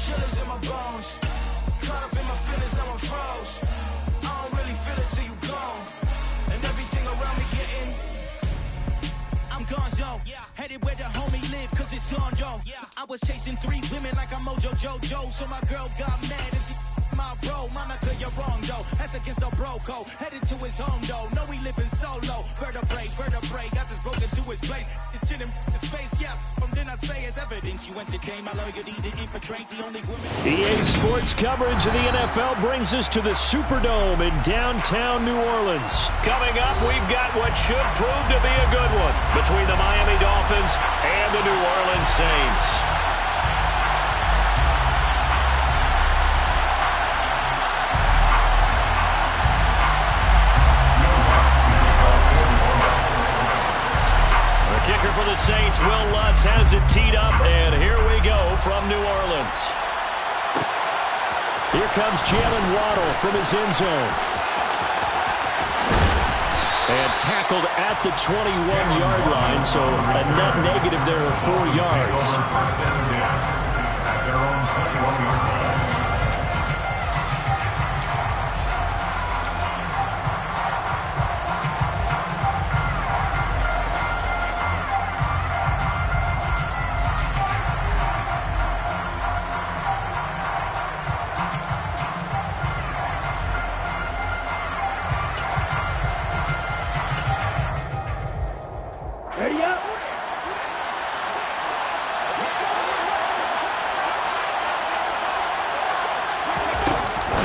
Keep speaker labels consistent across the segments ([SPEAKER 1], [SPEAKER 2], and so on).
[SPEAKER 1] chillers in my bones. Caught up in my feelings, now I'm froze. I don't really feel it till you gone. And everything around me getting. I'm gonzo, headed where the homie live, cause it's on, yo. I was chasing 3 women like I'm Mojo Jojo, so my girl got mad and she my bro. Monica, you're wrong, though. That's against a bro code. Headed to his home, though. No, he living solo. Vertebrae. I just broke into his place. It's in his face, yeah. From then I say it's evidence. You entertain my loyalty to infiltrate the only woman.
[SPEAKER 2] EA Sports coverage of the NFL brings us to the Superdome in downtown New Orleans. Coming up, we've got what should prove to be a good one between the Miami Dolphins and the New Orleans Saints. Kicker for the Saints, Will Lutz has it teed up, and here we go from New Orleans. Here comes Jalen Waddle from his end zone. And tackled at the 21-yard line, so a net negative there of 4 yards.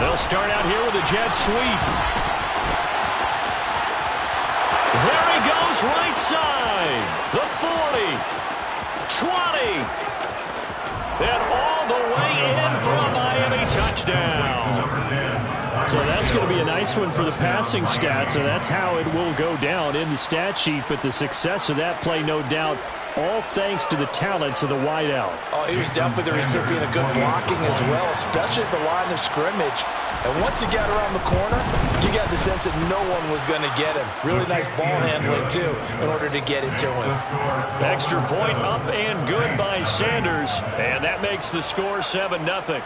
[SPEAKER 2] They'll start out here with a jet sweep. There he goes, right side. The 40, 20, and all the way in for a Miami touchdown. So that's going to be a nice one for the passing stats, so that's how it will go down in the stat sheet. But the success of that play, no doubt, all thanks to the talents of the wideout.
[SPEAKER 3] Oh, he was definitely the recipient of good blocking as well, especially at the line of scrimmage. And once he got around the corner, you got the sense that no one was going to get him. Really nice ball handling, too, in order to get it to him.
[SPEAKER 2] Extra point up and good by Sanders, and that makes the score 7-0.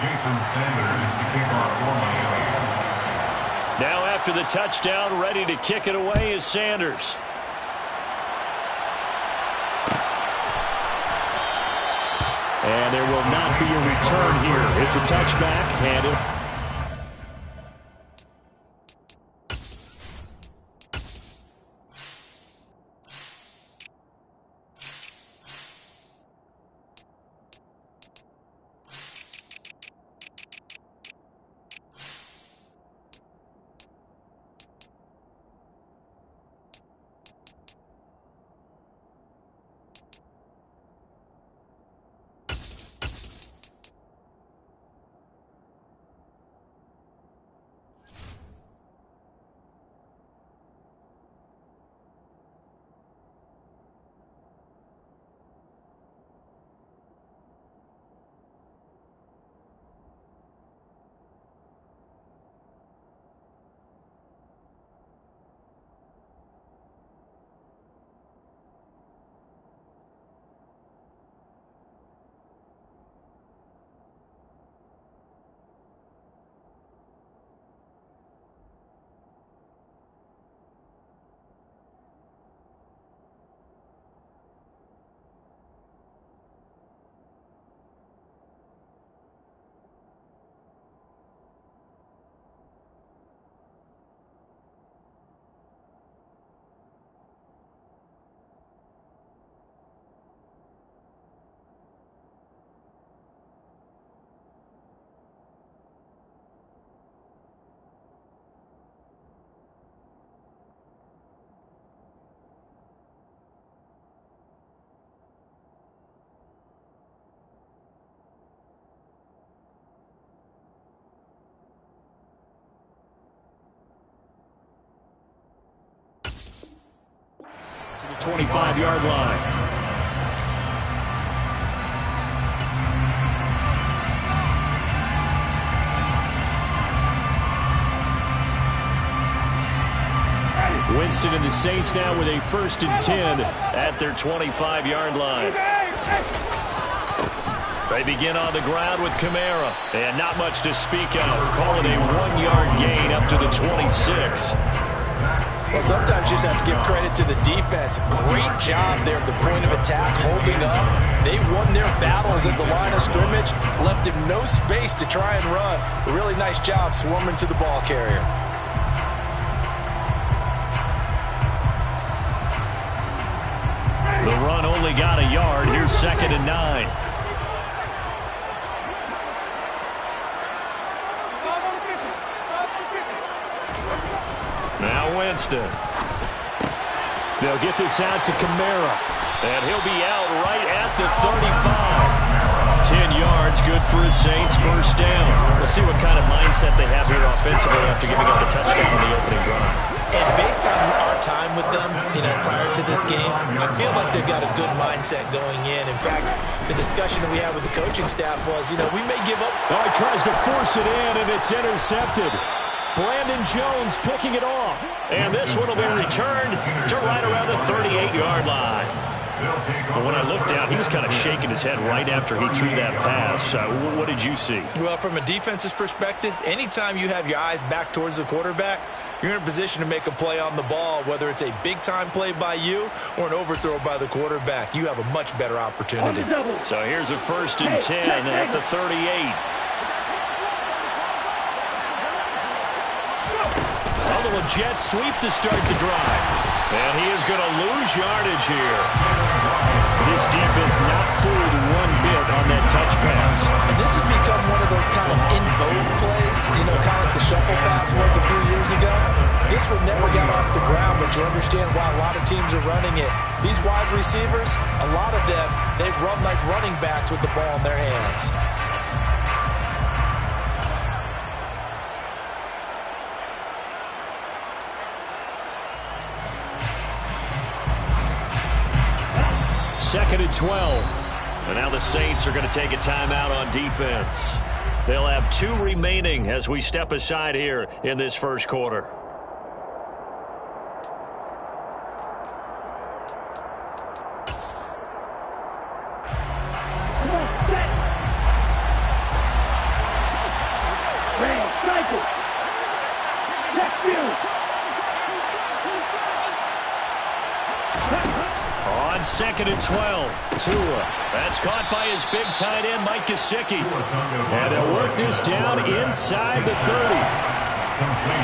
[SPEAKER 4] Jason Sanders to kick off for Miami.
[SPEAKER 2] Now after the touchdown, ready to kick it away is Sanders. And there will not be a return here. It's a touchback, and to the 25-yard line. Winston and the Saints now with a 1st and 10 at their 25-yard line. They begin on the ground with Kamara. And not much to speak of. Call it a 1-yard gain up to the 26.
[SPEAKER 3] Well, sometimes you just have to give credit to the defense. Great job there at the point of attack, holding up. They won their battles at the line of scrimmage, left him no space to try and run. A really nice job swarming to the ball carrier.
[SPEAKER 2] The run only got a yard. Here's 2nd and 9. Now Winston. They'll get this out to Kamara. And he'll be out right at the 35. 10 yards, good for his Saints, 1st down. We'll see what kind of mindset they have here offensively after giving up the touchdown on the opening drive.
[SPEAKER 3] And based on our time with them, prior to this game, I feel like they've got a good mindset going in. In fact, the discussion that we had with the coaching staff was, we may give up.
[SPEAKER 2] Oh, he tries to force it in, and it's intercepted. Brandon Jones picking it off. And this one will be returned to right around the 38-yard line. But when I looked down, he was kind of shaking his head right after he threw that pass. What did you see?
[SPEAKER 3] Well, from a defense's perspective, anytime you have your eyes back towards the quarterback, you're in a position to make a play on the ball, whether it's a big-time play by you or an overthrow by the quarterback. You have a much better opportunity.
[SPEAKER 2] So here's a 1st and 10 at the 38. A jet sweep to start the drive. And he is going to lose yardage here. This defense not fooled one bit on that touch pass.
[SPEAKER 3] And this has become one of those kind of in vogue plays, kind of like the shuffle pass was a few years ago. This one never got off the ground, but you understand why a lot of teams are running it. These wide receivers, a lot of them, they run like running backs with the ball in their hands.
[SPEAKER 2] Second and 12. And now the Saints are going to take a timeout on defense. They'll have 2 remaining as we step aside here in this first quarter. On 2nd and 12, Tua. That's caught by his big tight end, Mike Gesicki. And they'll work this down inside the 30.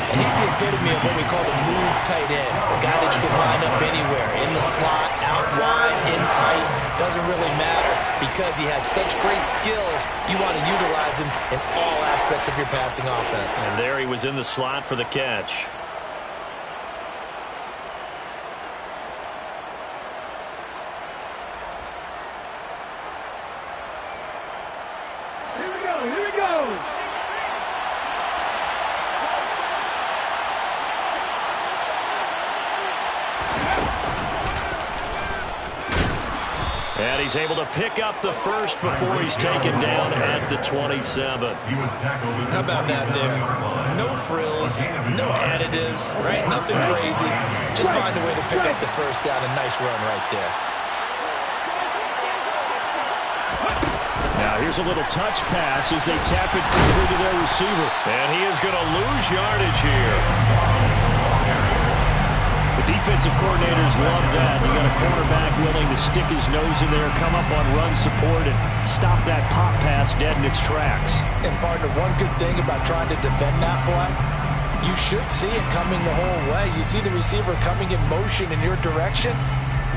[SPEAKER 3] And he's the epitome of what we call the move tight end. A guy that you can line up anywhere. In the slot, out wide, in tight. Doesn't really matter because he has such great skills. You want to utilize him in all aspects of your passing offense.
[SPEAKER 2] And there he was in the slot for the catch. And he's able to pick up the first before he's taken down at the 27.
[SPEAKER 3] How about that there? No frills, no additives, right? Nothing crazy. Just find a way to pick up the first down. A nice run right there.
[SPEAKER 2] Now here's a little touch pass as they tap it quickly to their receiver. And he is going to lose yardage here. The defensive coordinators love that. You got a cornerback willing to stick his nose in there, come up on run support, and stop that pop pass dead in its tracks.
[SPEAKER 3] And partner, one good thing about trying to defend that play, you should see it coming the whole way. You see the receiver coming in motion in your direction.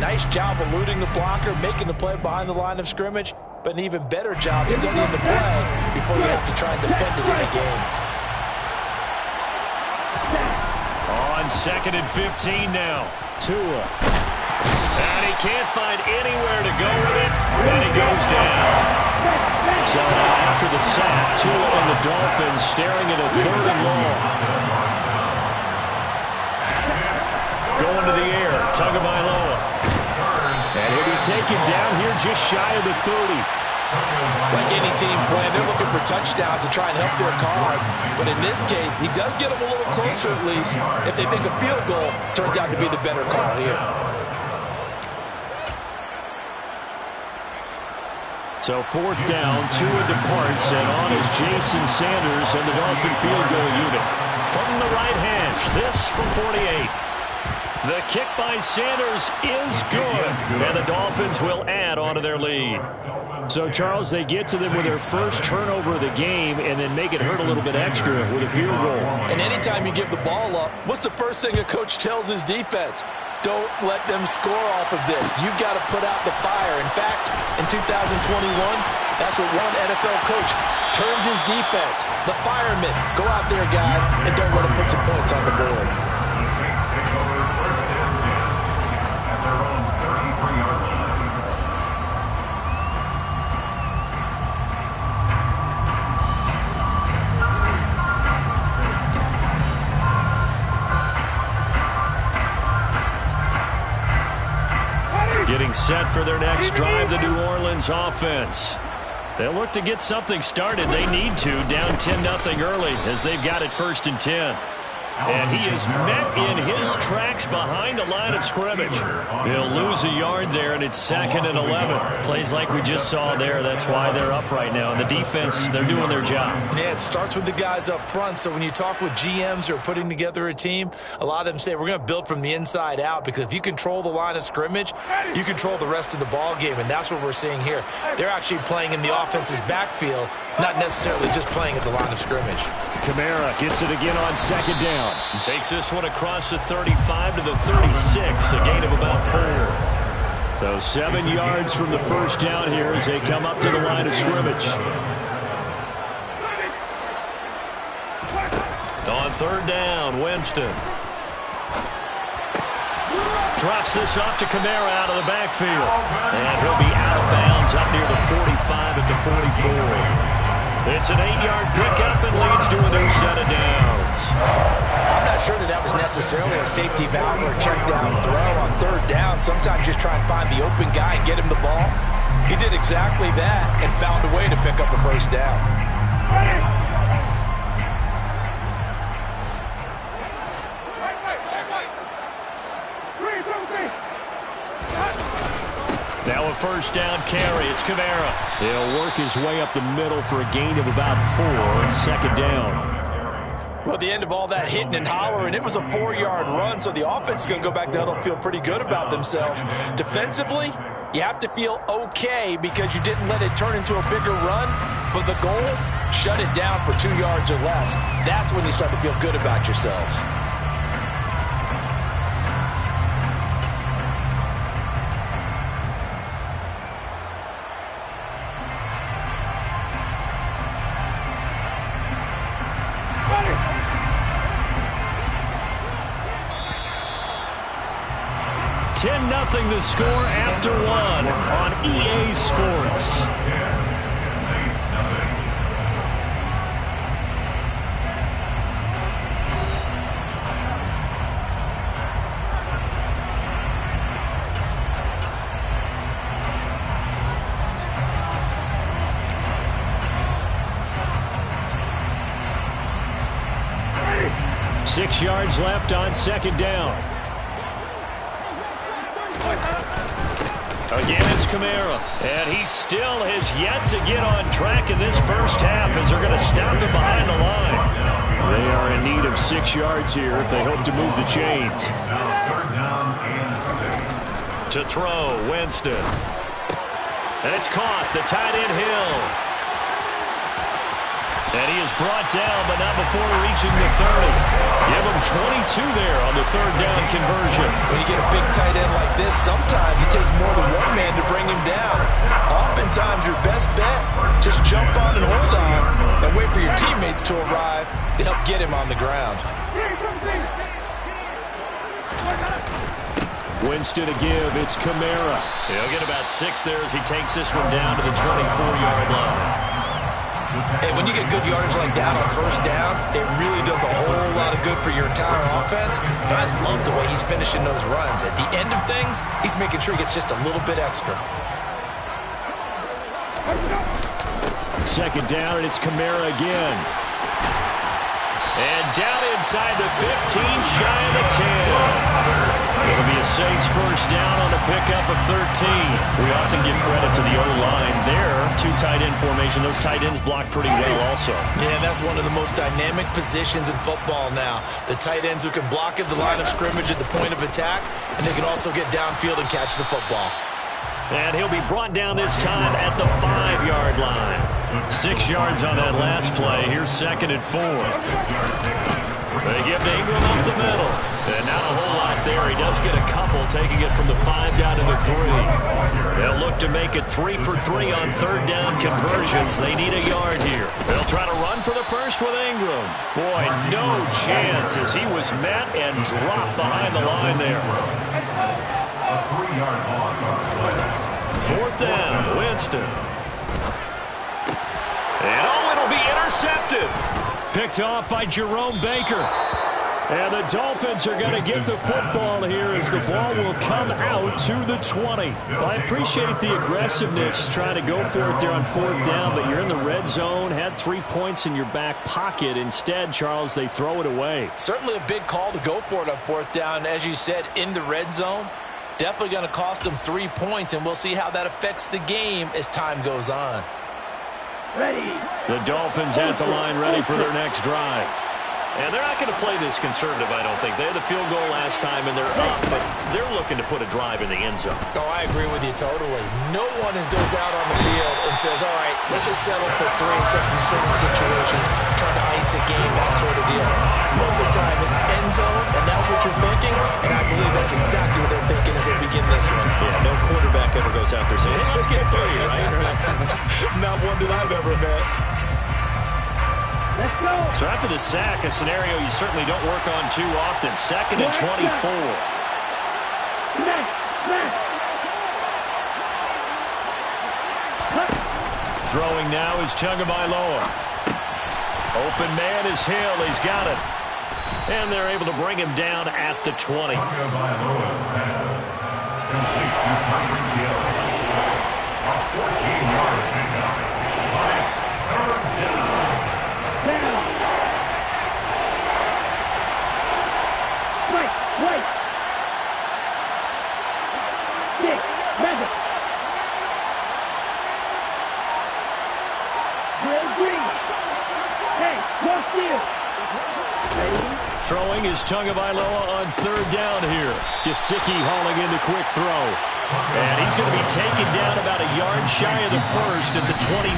[SPEAKER 3] Nice job eluding the blocker, making the play behind the line of scrimmage, but an even better job studying the play before you have to try and defend it in a game.
[SPEAKER 2] On 2nd and 15 now. Tua. And he can't find anywhere to go with it. And he goes down. So now after the sack, Tua and the Dolphins staring at a 3rd and long. Going to the air. Tagovailoa. And he'll be taken down here just shy of the 30.
[SPEAKER 3] Like any team playing, they're looking for touchdowns to try and help their cause. But in this case, he does get them a little closer at least. If they think a field goal turns out to be the better call here.
[SPEAKER 2] So 4th down, Tua departs, and on is Jason Sanders and the Dolphin field goal unit. From the right hash, this from 48. The kick by Sanders is good, and the Dolphins will add on to their lead. So, Charles, they get to them with their first turnover of the game and then make it hurt a little bit extra with a field goal.
[SPEAKER 3] And anytime you give the ball up, what's the first thing a coach tells his defense? Don't let them score off of this. You've got to put out the fire. In fact, in 2021, that's what one NFL coach termed his defense. The firemen. Go out there, guys, and don't let them put some points on the board.
[SPEAKER 4] The Saints take over 1st and 10 at their own 33-yard line.
[SPEAKER 2] Getting set for their next drive, the New Orleans offense. They'll look to get something started. They need to, down 10-0 early as they've got it 1st and 10. And he is met in his tracks behind the line of scrimmage. They'll lose a yard there, and it's 2nd and 11. Plays like we just saw there. That's why they're up right now. And the defense, they're doing their job.
[SPEAKER 3] Yeah, it starts with the guys up front. So when you talk with GMs who are putting together a team, a lot of them say we're going to build from the inside out, because if you control the line of scrimmage, you control the rest of the ball game, and that's what we're seeing here. They're actually playing in the offense's backfield, not necessarily just playing at the line of scrimmage.
[SPEAKER 2] Kamara gets it again on 2nd down. And takes this one across the 35 to the 36, a gain of about 4. So 7 yards from the first down here as they come up to the line of scrimmage. On 3rd down, Winston. Drops this off to Kamara out of the backfield. And he'll be out of bounds up near the 45 at the 44. It's an 8-yard pickup and leads to a new set of downs.
[SPEAKER 3] I'm not sure that was necessarily a safety valve or a check down throw on 3rd down. Sometimes just try and find the open guy and get him the ball. He did exactly that and found a way to pick up a 1st down.
[SPEAKER 2] Now a 1st down carry. It's Kamara. He'll work his way up the middle for a gain of about 4 on 2nd down.
[SPEAKER 3] Well, the end of all that hitting and hollering, it was a 4-yard run, so the offense is going to go back down and feel pretty good about themselves. Defensively, you have to feel okay because you didn't let it turn into a bigger run, but the goal, shut it down for 2 yards or less. That's when you start to feel good about yourselves.
[SPEAKER 2] Nothing the score after 1 on EA Sports.
[SPEAKER 4] Saints nothing.
[SPEAKER 2] Six yards left on 2nd down. Again, it's Kamara, and he still has yet to get on track in this first half as they're going to stop him behind the line. They are in need of 6 yards here if they hope to move the chains. To throw, Winston. And it's caught, the tight end Hill. And he is brought down, but not before reaching the 30. Give him 22 there on the 3rd down conversion.
[SPEAKER 3] When you get a big tight end like this, sometimes it takes more than one man to bring him down. Oftentimes, your best bet, just jump on and hold on and wait for your teammates to arrive to help get him on the ground.
[SPEAKER 2] Winston to give, it's Kamara. He'll get about 6 there as he takes this one down to the 24-yard line.
[SPEAKER 3] And when you get good yardage like that on 1st down, it really does a whole lot of good for your entire offense. And I love the way he's finishing those runs. At the end of things, he's making sure he gets just a little bit extra.
[SPEAKER 2] Second down, and it's Kamara again. And down inside the 15, shy of the 10. It'll be a Saints first down on the pickup of 13. We often give credit to the O-line there. Two tight end formation. Those tight ends block pretty well also.
[SPEAKER 3] Yeah, that's one of the most dynamic positions in football now. The tight ends who can block at the line of scrimmage at the point of attack, and they can also get downfield and catch the football.
[SPEAKER 2] And he'll be brought down this time at the 5-yard line. 6 yards on that last play. Here's 2nd and 4. They give to Ingram up the middle. And not a whole lot there. He does get a couple, taking it from the 5 down to the 3. They'll look to make it 3 for 3 on 3rd down conversions. They need a yard here. They'll try to run for the first with Ingram. Boy, no chance as he was met and dropped behind the line there.
[SPEAKER 4] A 3-yard loss on the play.
[SPEAKER 2] 4th down, Winston. And it'll be intercepted. Picked off by Jerome Baker. And the Dolphins are going to get the football here as the ball will come out to the 20. Well, I appreciate the aggressiveness trying to go for it there on 4th down, but you're in the red zone, had 3 points in your back pocket. Instead, Charles, they throw it away.
[SPEAKER 3] Certainly a big call to go for it on 4th down. As you said, in the red zone. Definitely going to cost them 3 points, and we'll see how that affects the game as time goes on.
[SPEAKER 2] Ready. The Dolphins at the line, ready for their next drive. And they're not going to play this conservative, I don't think. They had the field goal last time, and they're up, but they're looking to put a drive in the end zone.
[SPEAKER 3] Oh, I agree with you totally. No one goes out on the field and says, all right, let's just settle for 3 except in certain situations, trying to ice a game, that sort of deal. Most of the time, it's end zone, and that's what you're thinking, and I believe that's exactly what they're thinking as they begin this one.
[SPEAKER 2] Yeah, no quarterback ever goes out there saying, hey, let's get 3, right?
[SPEAKER 3] Not one that I've ever met.
[SPEAKER 2] Let's go. So after the sack, a scenario you certainly don't work on too often. 2nd and 24. Throwing now is Tagovailoa. Open man is Hill. He's got it. And they're able to bring him down at the 20.
[SPEAKER 4] Tagovailoa's pass. Complete to Tyreek Hill. A 14-yard pickup. Lions 3rd down.
[SPEAKER 5] Wait. 6, 7. Green. Hey, what's this?
[SPEAKER 2] Throwing is Tagovailoa on 3rd down here. Gesicki hauling in the quick throw. And he's going to be taken down about a yard shy of the 1st at the 29.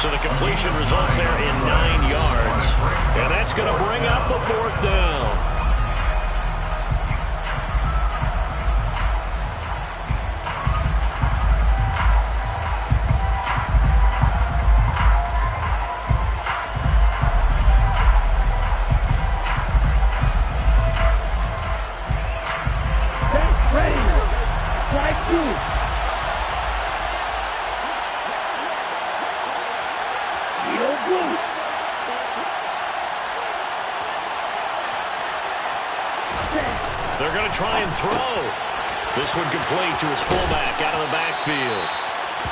[SPEAKER 2] So the completion results there in 9 yards. And that's going to bring up a 4th down. They're going to try and throw. This one complete to his fullback out of the backfield.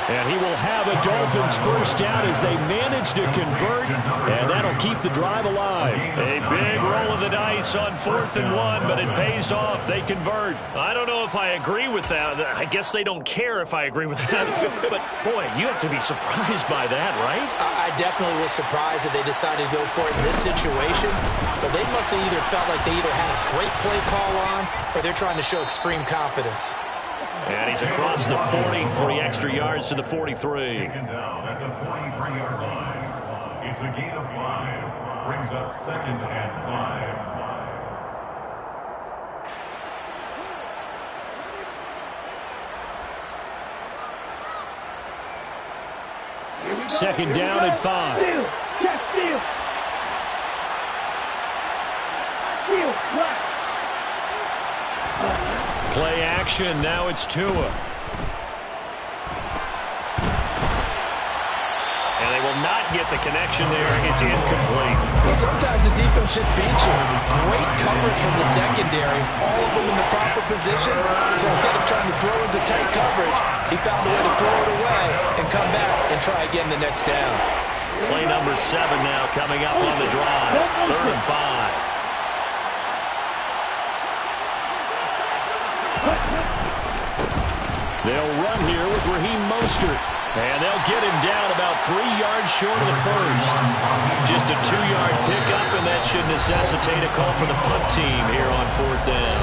[SPEAKER 2] And he will have a Dolphins first down as they manage to convert, and that'll keep the drive alive. A big roll of the dice on 4th and 1, but it pays off. They convert. I don't know if I agree with that. I guess they don't care if I agree with that. But, boy, you have to be surprised by that, right?
[SPEAKER 3] I definitely was surprised that they decided to go for it in this situation, but they must have either felt like they either had a great play call on or they're trying to show extreme confidence.
[SPEAKER 2] And he's across the 40, 3 extra yards to the 43.
[SPEAKER 4] Taken down at the 43-yard line. It's a gain of 5. Brings up 2nd and 5.
[SPEAKER 2] Second down at 5. Play action. Now it's Tua. And they will not get the connection there. It's incomplete.
[SPEAKER 3] Well, sometimes the defense just beats you. Great coverage from the secondary. All of them in the proper position. So instead of trying to throw into tight coverage, he found a way to throw it away and come back and and try again the next down.
[SPEAKER 2] Play number 7 now coming up on the drive. 3rd and 5. They'll run here with Raheem Mostert. And they'll get him down about 3 yards short of the first. Just a 2-yard pickup, and that should necessitate a call for the punt team here on 4th down.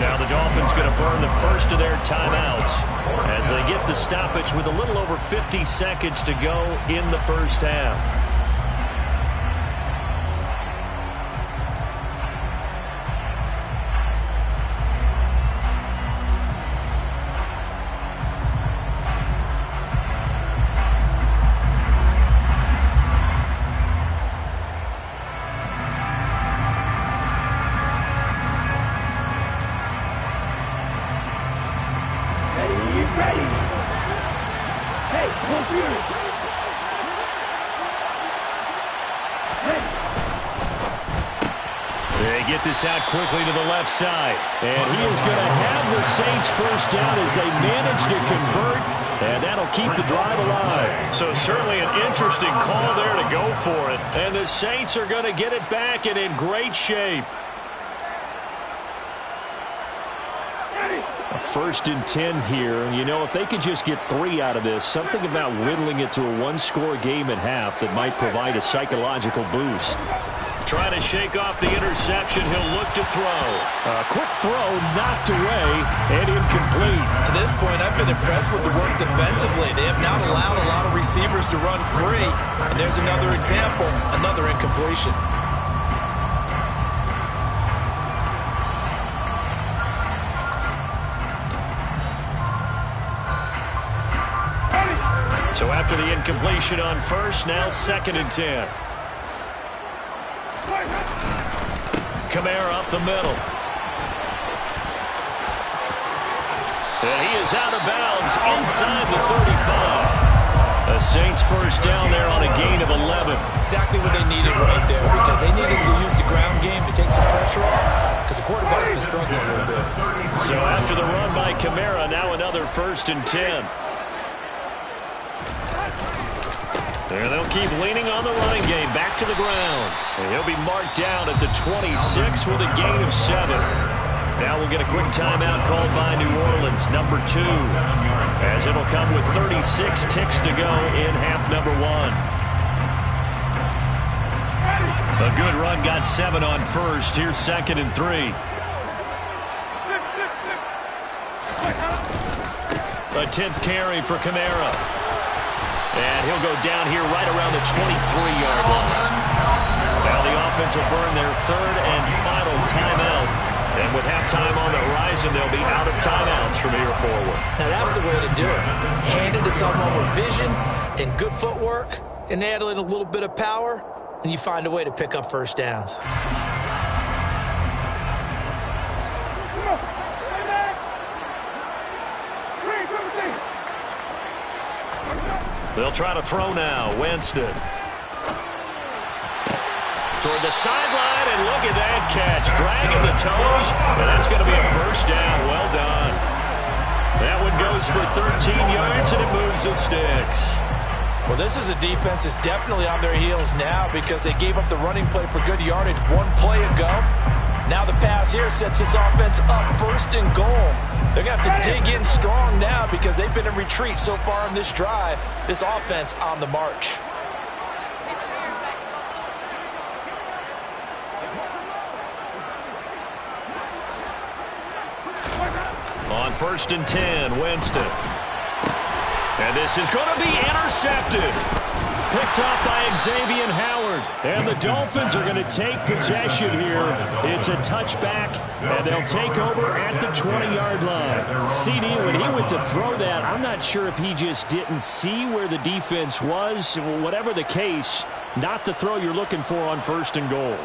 [SPEAKER 2] Now the Dolphins going to burn the first of their timeouts as they get the stoppage with a little over 50 seconds to go in the first half. They get this out quickly to the left side. And he is going to have the Saints first down as they manage to convert. And that'll keep the drive alive. So certainly an interesting call there to go for it. And the Saints are going to get it back and in great shape. A 1st and 10 here. You know, if they could just get 3 out of this, something about whittling it to a 1-score game at half that might provide a psychological boost. Trying to shake off the interception. He'll look to throw. A quick throw knocked away and incomplete.
[SPEAKER 3] To this point, I've been impressed with the work defensively. They have not allowed a lot of receivers to run free. And there's another example, another incompletion.
[SPEAKER 2] So after the incompletion on first, now 2nd and 10. Kamara up the middle. And he is out of bounds inside the 35. The Saints first down there on a gain of 11.
[SPEAKER 3] Exactly what they needed right there, because they needed to use the ground game to take some pressure off, because the quarterback's been struggling a little bit.
[SPEAKER 2] So after the run by Kamara, now another 1st and 10. And they'll keep leaning on the running game. Back to the ground. And he'll be marked down at the 26 with a gain of 7. Now we'll get a quick timeout called by New Orleans, number 2. As it'll come with 36 ticks to go in half number 1. A good run got 7 on first. Here's 2nd and 3. A 10th carry for Kamara. And he'll go down here right around the 23-yard line. Now the offense will burn their 3rd and final timeout. And with halftime on the horizon, they'll be out of timeouts from here forward.
[SPEAKER 3] Now that's the way to do it. Hand it to someone with vision and good footwork, and add in a little bit of power, and you find a way to pick up first downs.
[SPEAKER 2] They'll try to throw now. Winston. Toward the sideline, and look at that catch. Dragging the toes, and that's going to be a first down. Well done. That one goes for 13 yards, and it moves the sticks.
[SPEAKER 3] Well, this is a defense that's definitely on their heels now because they gave up the running play for good yardage 1 play ago. Now the pass here sets this offense up 1st and goal. They're going to have to dig in strong now because they've been in retreat so far in this drive. This offense on the march.
[SPEAKER 2] On 1st and 10, Winston. And this is going to be intercepted. Picked up by Xavier Howard. And the Dolphins are going to take possession here. It's a touchback, and they'll take over at the 20-yard line. CD, when he went to throw that, I'm not sure if he just didn't see where the defense was. Whatever the case, not the throw you're looking for on 1st and goal.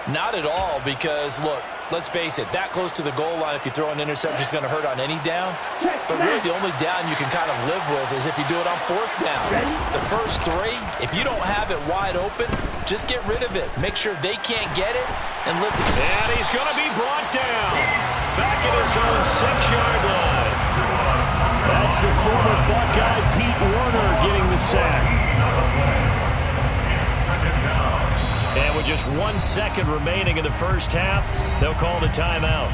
[SPEAKER 3] Not at all, because, look, let's face it, that close to the goal line, if you throw an interception, is going to hurt on any down. But really, the only down you can kind of live with is if you do it on 4th down. The first 3, if you don't have it wide open, just get rid of it. Make sure they can't get it and live.
[SPEAKER 2] And he's going to be brought down back at his own 6-yard line. That's It's the former Buckeye Pete Werner getting the sack. And with just 1 second remaining in the first half, they'll call the timeout.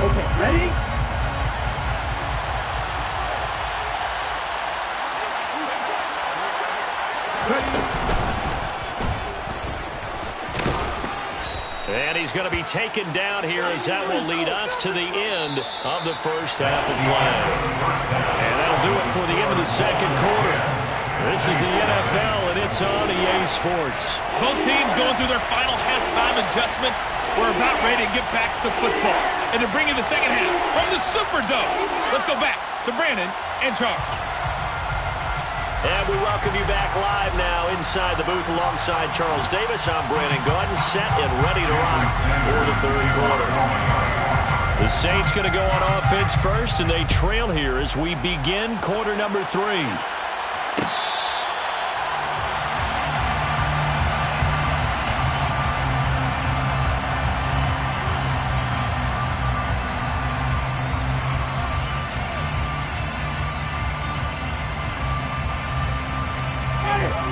[SPEAKER 5] Okay, ready?
[SPEAKER 2] And he's going to be taken down here as that will lead us to the end of the first half of play. And that'll do it for the end of the second quarter. This is the NFL, and it's on EA Sports.
[SPEAKER 6] Both teams going through their final halftime adjustments. We're about ready to get back to football. And to bring you the second half from the Superdome. Let's go back to Brandon and Charles.
[SPEAKER 2] And we welcome you back live now inside the booth alongside Charles Davis. I'm Brandon Gaudin, set and ready to rock for the third quarter. The Saints going to go on offense first, and they trail here as we begin quarter number 3.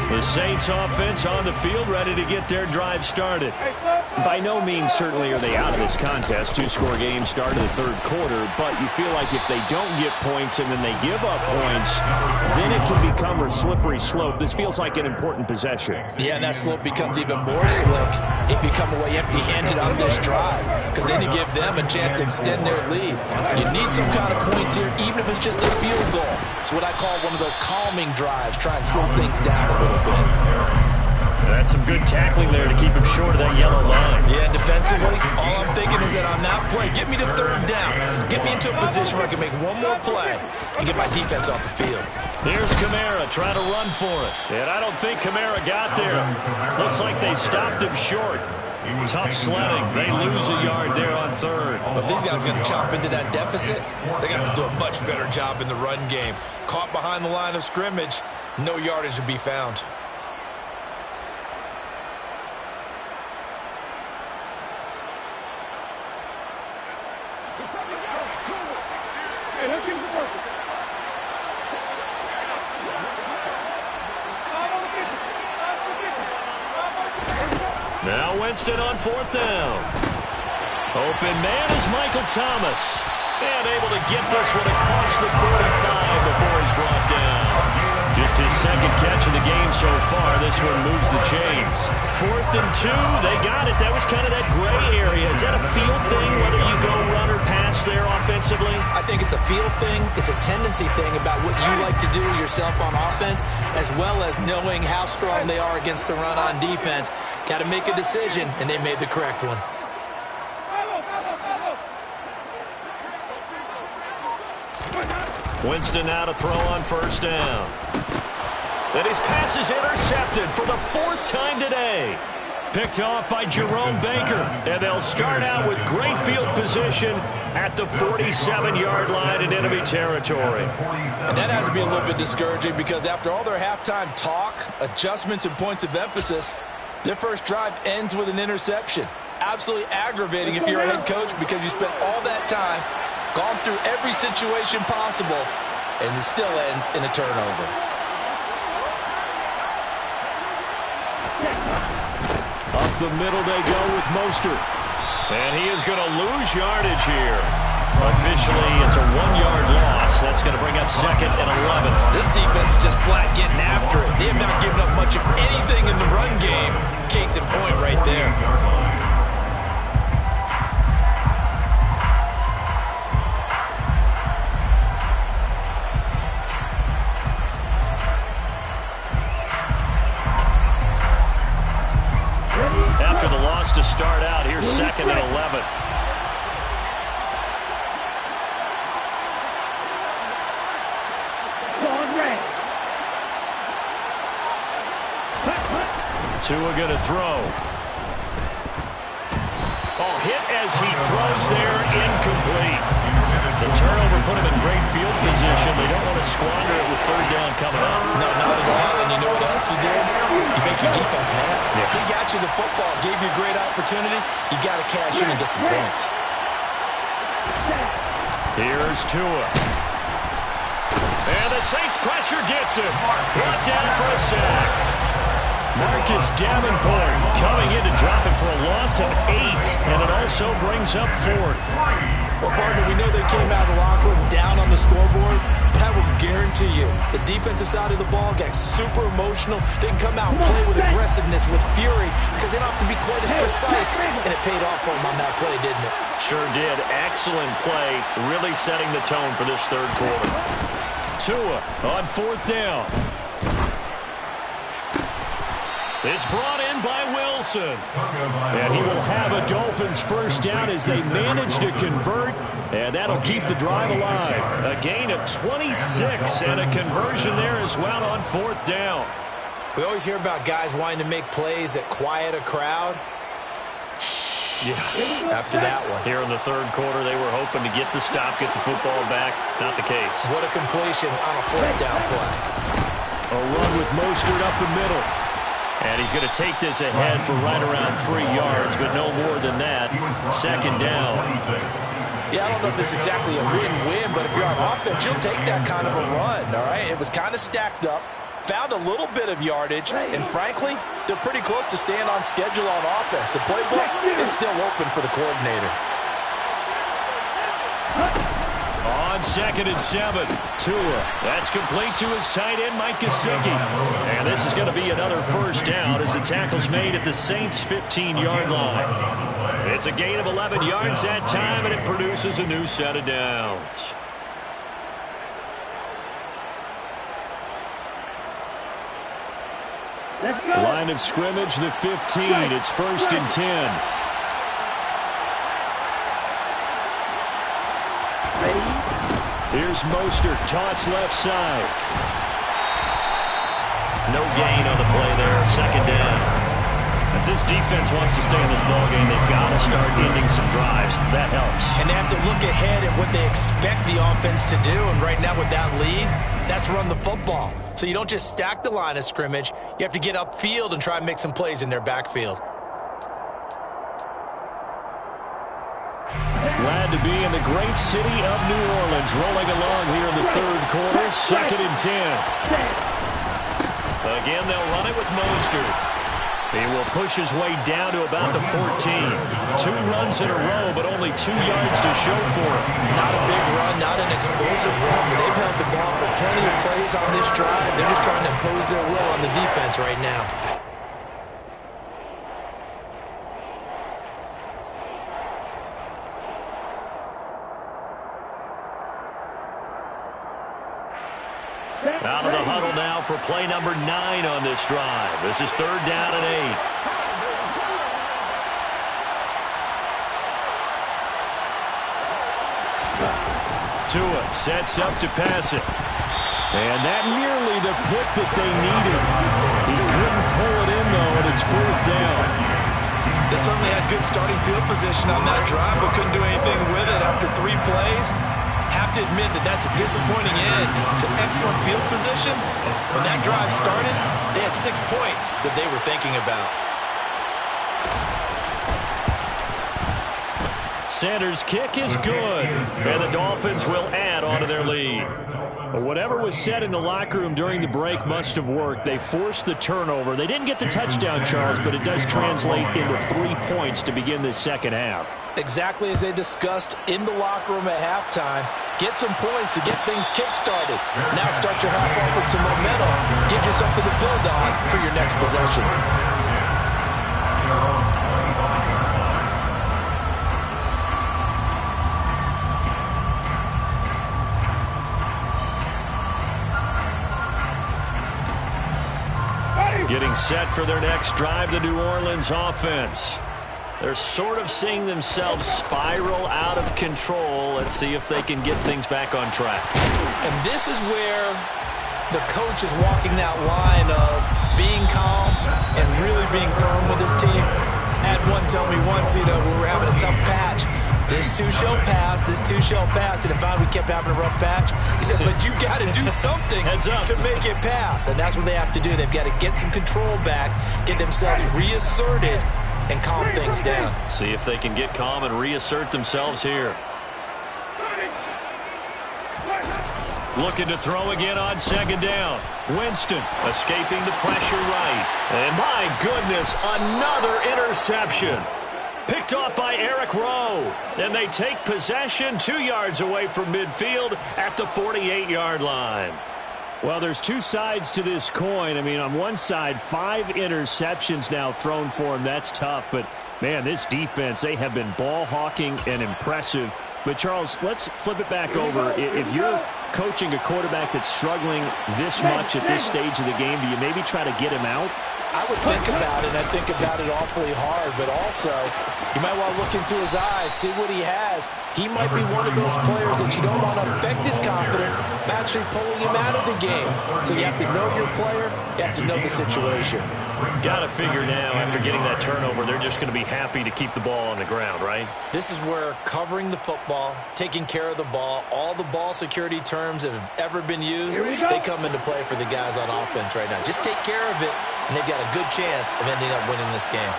[SPEAKER 2] The Saints offense on the field, ready to get their drive started.
[SPEAKER 7] By no means certainly are they out of this contest. 2-score game start of the third quarter, but you feel like if they don't get points and then they give up points, then it can become a slippery slope. This feels like an important possession.
[SPEAKER 3] Yeah, and that slope becomes even more slick if you come away empty-handed on this drive, because then you give them a chance to extend their lead. You need some kind of points here, even if it's just a field goal. It's what I call one of those calming drives, try and slow things down a little bit.
[SPEAKER 2] That's some good tackling there to keep him short of that yellow line.
[SPEAKER 3] Yeah, defensively, all I'm thinking is that on that play, get me to third down. Get me into a position where I can make one more play and get my defense off the field.
[SPEAKER 2] Here's Kamara trying to run for it. And I don't think Kamara got there. Looks like they stopped him short. Tough sledding. They lose a yard there on third.
[SPEAKER 3] But these guys are going to chop into that deficit. They got to do a much better job in the run game. Caught behind the line of scrimmage, no yardage to be found.
[SPEAKER 2] Now Winston on fourth down. Open man is Michael Thomas. And able to get this one across the 45 before he's brought down. Just his second catch of the game so far. This one moves the chains. 4th and 2. They got it. That was kind of that gray area. Is that a feel thing, whether you go run or pass there offensively?
[SPEAKER 3] I think it's a feel thing. It's a tendency thing about what you like to do yourself on offense, as well as knowing how strong they are against the run on defense. Got to make a decision, and they made the correct one.
[SPEAKER 2] Winston now to throw on first down. And his pass is intercepted for the 4th time today. Picked off by Jerome Baker. And they'll start out with great field position at the 47-yard line in enemy territory.
[SPEAKER 3] And that has to be a little bit discouraging because after all their halftime talk, adjustments, and points of emphasis, their first drive ends with an interception. Absolutely aggravating if you're a head coach because you spent all that time, gone through every situation possible, and it still ends in a turnover.
[SPEAKER 2] Up the middle they go with Mostert. And he is going to lose yardage here. Officially, it's a 1-yard loss. That's going to bring up 2nd and 11.
[SPEAKER 3] This defense is just flat getting after it. They have not given up much of anything in the run game. Case in point right there.
[SPEAKER 2] After the loss to start out, here's 2nd and 11. Tua going to throw. Oh, hit as he throws there, incomplete. The The turnover put them in great field position. They don't want to squander it with third down coming up.
[SPEAKER 3] No, not at all. And you know what else you did? You make your defense mad.
[SPEAKER 2] Yeah.
[SPEAKER 3] He got you the football, gave you a great opportunity. You got to cash in and get some points.
[SPEAKER 2] Here's Tua. And the Saints pressure gets him. Brought down for a sack. Marcus Davenport coming in to drop it for a loss of 8. And it also brings up 4th.
[SPEAKER 3] Well, partner, we know they came out of the locker room down on the scoreboard, but I will guarantee you the defensive side of the ball got super emotional. They can come out and play with aggressiveness, with fury, because they don't have to be quite as precise. And it paid off for them on that play, didn't it?
[SPEAKER 2] Sure did. Excellent play, really setting the tone for this third quarter. Tua on 4th down. It's brought in by Wilson. And he will have a Dolphins first down as they manage to convert. And that'll keep the drive alive. A gain of 26 and a conversion there as well on 4th down.
[SPEAKER 3] We always hear about guys wanting to make plays that quiet a crowd.
[SPEAKER 2] Yeah.
[SPEAKER 3] After that one.
[SPEAKER 2] Here in the third quarter, they were hoping to get the stop, get the football back. Not the case.
[SPEAKER 3] What a completion on a 4th down play.
[SPEAKER 7] A run with Mostert up the middle.
[SPEAKER 2] And he's going to take this ahead for right around 3 yards, but no more than that. Second down.
[SPEAKER 3] Yeah, I don't know if it's exactly a win-win, but if you're on offense, you'll take that kind of a run, all right? It was kind of stacked up, found a little bit of yardage, and frankly, they're pretty close to staying on schedule on offense. The playbook is still open for the coordinator.
[SPEAKER 2] On 2nd and 7, Tua. That's complete to his tight end, Mike Gesicki. And this is going to be another first down as the tackle's made at the Saints' 15-yard line. It's a gain of 11 yards that time, and it produces a new set of downs.
[SPEAKER 5] Let's go.
[SPEAKER 7] Line of scrimmage, the 15. It's 1st and 10. Here's Mostert, toss left side.
[SPEAKER 2] No gain on the play there, second down. If this defense wants to stay in this ballgame, they've got to start ending some drives. That helps.
[SPEAKER 3] And they have to look ahead at what they expect the offense to do, and right now with that lead, that's run the football. So you don't just stack the line of scrimmage, you have to get upfield and try and make some plays in their backfield.
[SPEAKER 7] Glad to be in the great city of New Orleans, rolling along here in the third quarter, 2nd and 10.
[SPEAKER 2] Again, they'll run it with Mostert. He will push his way down to about the 14. 2 runs in a row, but only 2 yards to show for it.
[SPEAKER 3] Not a big run, not an explosive run, but they've held the ball for plenty of plays on this drive. They're just trying to impose their will on the defense right now.
[SPEAKER 2] Out of the huddle now for play number 9 on this drive. This is 3rd down and 8. Tua sets up to pass it.
[SPEAKER 7] And that nearly the pick that they needed. He couldn't pull it in, though, and it's 4th down.
[SPEAKER 3] They certainly had good starting field position on that drive, but couldn't do anything with it after 3 plays. Have to admit that that's a disappointing end to excellent field position. When that drive started, they had 6 points that they were thinking about.
[SPEAKER 2] Sanders' kick is good, and the Dolphins will add on to their lead.
[SPEAKER 7] Whatever was said in the locker room during the break must have worked. They forced the turnover. They didn't get the touchdown, Charles, but it does translate into 3 points to begin this second half.
[SPEAKER 3] Exactly as they discussed in the locker room at halftime. Get some points to get things kick-started. Now start your half off with some momentum. Give you something to build on for your next possession.
[SPEAKER 2] Getting set for their next drive, the New Orleans offense. They're sort of seeing themselves spiral out of control. Let's see if they can get things back on track.
[SPEAKER 3] And this is where the coach is walking that line of being calm and really being firm with his team. Had one tell me once, we were having a tough patch. This too shall pass. This too shall pass. And if we kept having a rough patch, he said, but you've got to do something to make it pass. And that's what they have to do. They've got to get some control back, get themselves reasserted, and calm things down.
[SPEAKER 2] See if they can get calm and reassert themselves here. Looking to throw again on second down. Winston escaping the pressure right. And my goodness, another interception. Picked off by Eric Rowe. And they take possession 2 yards away from midfield at the 48-yard line.
[SPEAKER 7] Well, there's two sides to this coin. I mean, on one side, 5 interceptions now thrown for him. That's tough. But, man, this defense, they have been ball hawking and impressive. But, Charles, let's flip it back over. If you're coaching a quarterback that's struggling this much at this stage of the game, do you maybe try to get him out?
[SPEAKER 3] I would think about it, and I think about it awfully hard, but also you might want to look into his eyes, see what he has. He might be one of those players that you don't want to affect his confidence by actually pulling him out of the game. So you have to know your player, you have to know the situation.
[SPEAKER 2] Got to figure now, after getting that turnover, they're just going to be happy to keep the ball on the ground, right?
[SPEAKER 3] This is where covering the football, taking care of the ball, all the ball security terms that have ever been used, they come into play for the guys on offense right now. Just take care of it, and they've got a good chance of ending up winning this game.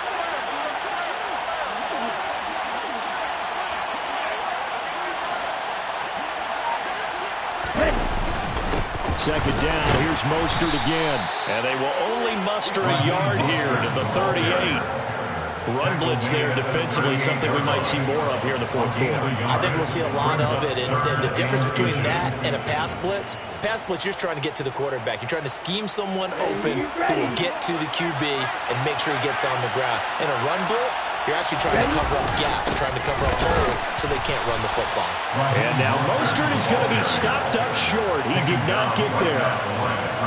[SPEAKER 7] Second down, here's Mostert again.
[SPEAKER 2] And they will only muster a yard here to the 38. Run blitz there defensively, something we might see more of here in the fourth quarter.
[SPEAKER 3] I think we'll see a lot of it, and the difference between that and a pass blitz, you're trying to get to the quarterback. You're trying to scheme someone open who will get to the QB and make sure he gets on the ground. In a run blitz, you're actually trying to cover up gaps, trying to cover up holes so they can't run the football.
[SPEAKER 7] And now Mostert is going to be stopped up short. He did not get there.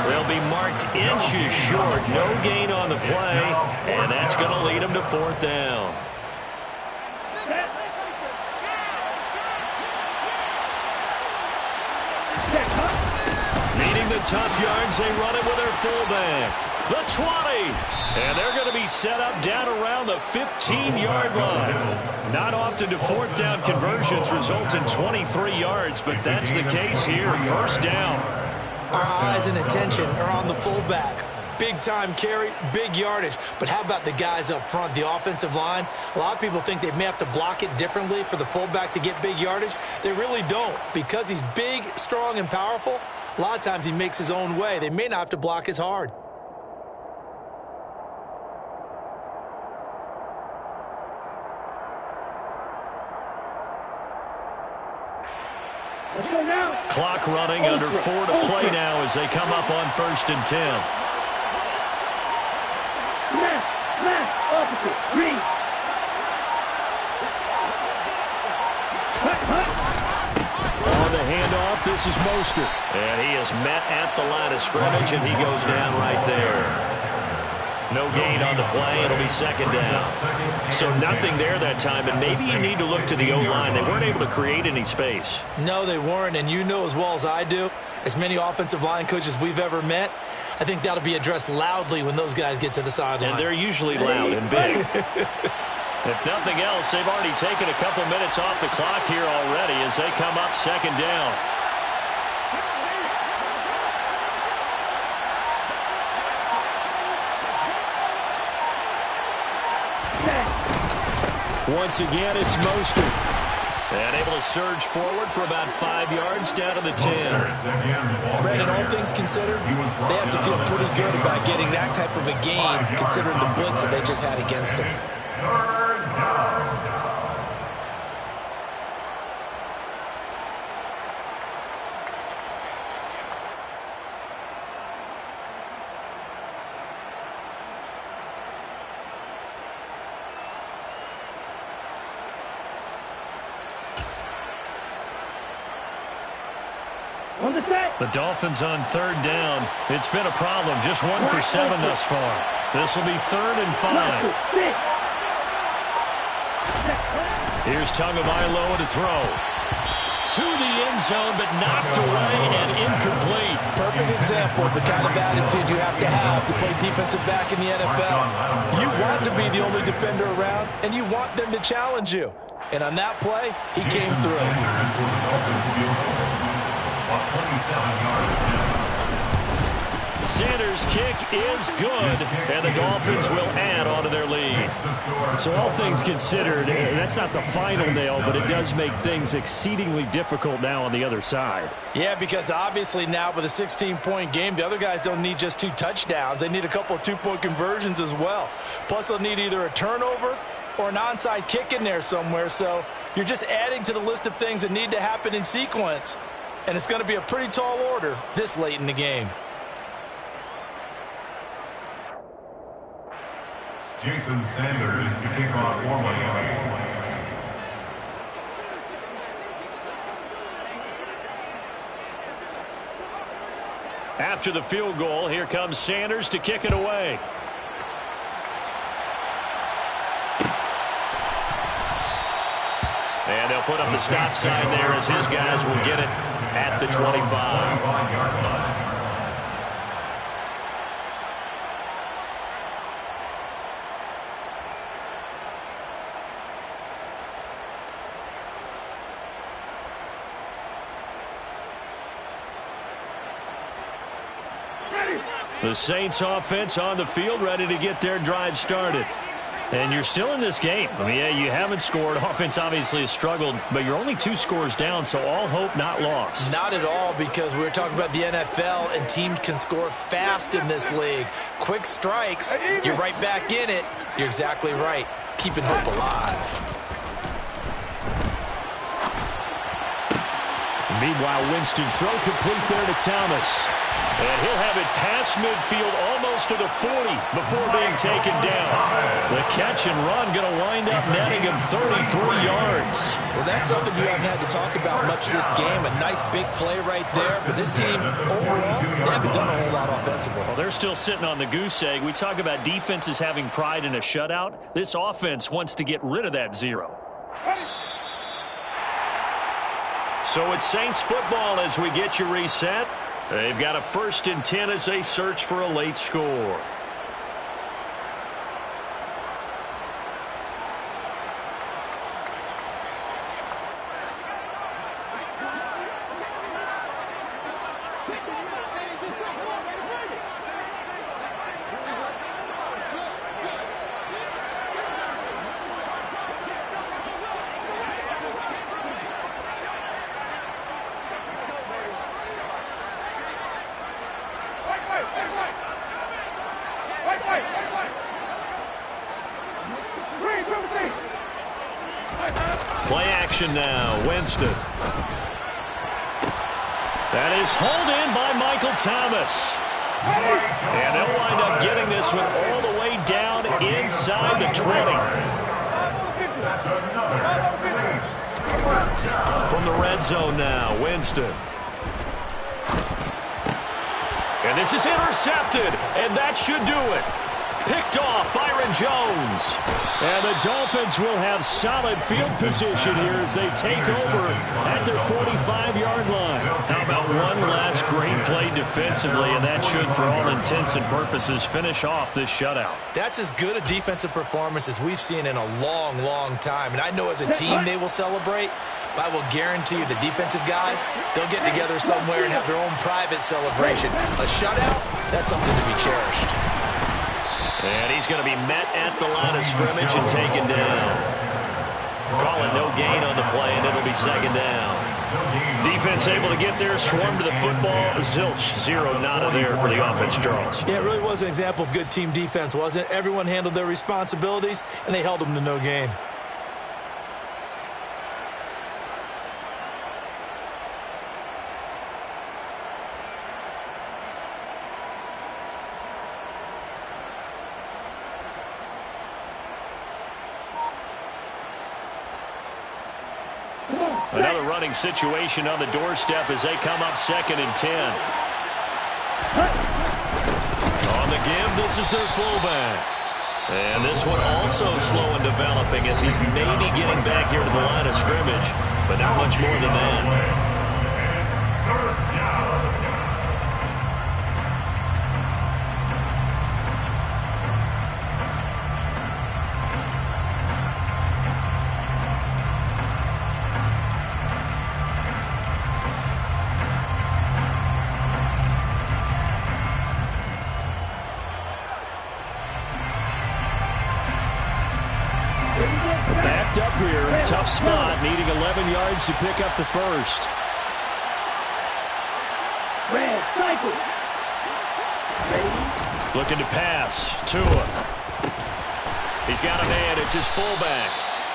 [SPEAKER 2] They'll be marked inches short. No gain on the play, and that's going to lead them to fourth down. Needing the tough yards, they run it with their fullback. The 20. And they're going to be set up down around the 15-yard line. Not often do fourth down conversions result in 23 yards, but that's the case here. First down.
[SPEAKER 3] Our eyes and attention are on the fullback. Big time carry, big yardage. But how about the guys up front, the offensive line? A lot of people think they may have to block it differently for the fullback to get big yardage. They really don't. Because he's big, strong, and powerful, a lot of times he makes his own way. They may not have to block as hard.
[SPEAKER 2] Clock running, under 4 to play now as they come up on 1st and 10.
[SPEAKER 5] Left, opposite, green.
[SPEAKER 7] On the handoff, this is Mostert.
[SPEAKER 2] And he is met at the line of scrimmage, and he goes down right there. No gain on the play. It'll be second down. So nothing there that time, and maybe you need to look to the O-line. They weren't able to create any space.
[SPEAKER 3] No, they weren't, and you know as well as I do, as many offensive line coaches we've ever met, I think that'll be addressed loudly when those guys get to the sideline.
[SPEAKER 2] And they're usually loud and big. If nothing else, they've already taken a couple minutes off the clock here already as they come up second down.
[SPEAKER 7] Once again, it's Mostert.
[SPEAKER 2] And able to surge forward for about 5 yards down to the 10.
[SPEAKER 3] Brandon, all things considered, they have to feel pretty good about getting that type of a game, considering the blitz that they just had against them.
[SPEAKER 2] The Dolphins on 3rd down. It's been a problem. Just 1 for 7 thus far. This will be 3rd and 5. Here's Tagovailoa to throw. To the end zone, but knocked away and incomplete.
[SPEAKER 3] Perfect example of the kind of attitude you have to play defensive back in the NFL. You want to be the only defender around, and you want them to challenge you. And on that play, he came through.
[SPEAKER 2] Sanders' kick is good, and the Dolphins will add on to their lead.
[SPEAKER 7] So all things considered, that's not the final nail, but it does make things exceedingly difficult now on the other side.
[SPEAKER 3] Yeah, because obviously now with a 16-point game, the other guys don't need just 2 touchdowns. They need a couple of 2-point conversions as well. Plus, they'll need either a turnover or an onside kick in there somewhere. So you're just adding to the list of things that need to happen in sequence. And it's going to be a pretty tall order this late in the game.
[SPEAKER 4] Jason Sanders to kick off for Miami.
[SPEAKER 2] After the field goal, here comes Sanders to kick it away. And they'll put up the stop sign there as his guys will get it at the 25. The Saints offense on the field, ready to get their drive started. And you're still in this game. I mean, yeah, you haven't scored. Offense obviously has struggled, but you're only 2 scores down, so all hope not lost.
[SPEAKER 3] Not at all, because we're talking about the NFL, and teams can score fast in this league. Quick strikes, you're right back in it. You're exactly right. Keeping hope alive.
[SPEAKER 7] Meanwhile, Winston's throw complete there to Thomas.
[SPEAKER 2] And he'll have it past midfield almost to the 40 before being taken down. The catch and run going to wind up netting him 33 yards.
[SPEAKER 3] Well, that's something you haven't had to talk about much this game. A nice big play right there. But this team, overall, they haven't done a whole lot offensively.
[SPEAKER 2] Well, they're still sitting on the goose egg. We talk about defenses having pride in a shutout. This offense wants to get rid of that 0. So it's Saints football as we get you reset. They've got a 1st and 10 as they search for a late score. Play action now. Winston. That is hauled in by Michael Thomas. And they'll wind up getting this one all the way down inside the 20. From the red zone now, Winston. And this is intercepted, and that should do it. Picked off Byron Jones.
[SPEAKER 7] And the Dolphins will have solid field position here as they take over at their 45-yard line.
[SPEAKER 2] How about one last great play defensively, and that should, for all intents and purposes, finish off this shutout.
[SPEAKER 3] That's as good a defensive performance as we've seen in a long, long time. And I know as a team they will celebrate, but I will guarantee you the defensive guys, they'll get together somewhere and have their own private celebration. A shutout, that's something to be cherished.
[SPEAKER 2] And he's going to be met at the line of scrimmage and taken down. Calling no gain on the play, and it'll be 2nd down. Defense able to get there, swarm to the football. Zilch, 0 nada there for the offense, Charles.
[SPEAKER 3] Yeah, it really was an example of good team defense, wasn't it? Everyone handled their responsibilities, and they held them to no gain.
[SPEAKER 2] Another running situation on the doorstep as they come up 2nd and 10. On the give, this is their fullback. And this one also slow in developing as he's maybe getting back here to the line of scrimmage, but not much more than that.
[SPEAKER 7] picked up here. Tough spot, needing 11 yards to pick up the first.
[SPEAKER 5] Red, cycle.
[SPEAKER 7] Looking to pass. Tua. He's got a man. It's his fullback.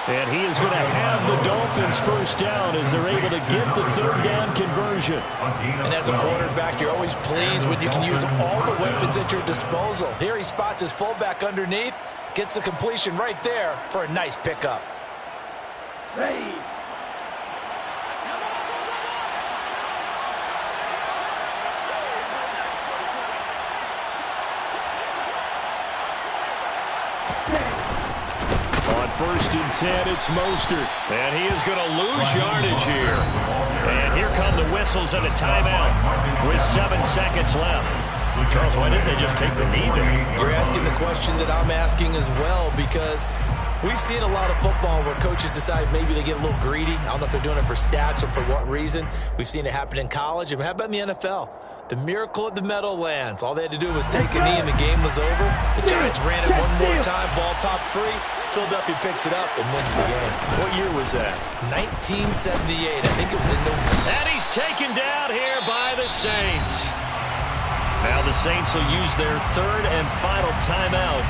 [SPEAKER 7] And he is going to have the Dolphins first down as they're able to get the third down conversion.
[SPEAKER 3] And as a quarterback, you're always pleased when you can use all the weapons at your disposal. Here he spots his fullback underneath, gets the completion right there for a nice pickup.
[SPEAKER 5] Ready.
[SPEAKER 7] On 1st and 10, it's Mostert. And he is going to lose yardage here. And here come the whistles and a timeout with 7 seconds left. Charles, why didn't they just take the knee there?
[SPEAKER 3] You're asking the question that I'm asking as well, because we've seen a lot of football where coaches decide maybe they get a little greedy. I don't know if they're doing it for stats or for what reason. We've seen it happen in college. And how about in the NFL? The miracle at the Meadowlands. All they had to do was take a knee and the game was over. The Giants ran it one more time. Ball popped free. Philadelphia picks it up and wins the game.
[SPEAKER 7] What year was that?
[SPEAKER 3] 1978. I think it was in November.
[SPEAKER 7] And he's taken down here by the Saints. Now the Saints will use their third and final timeout.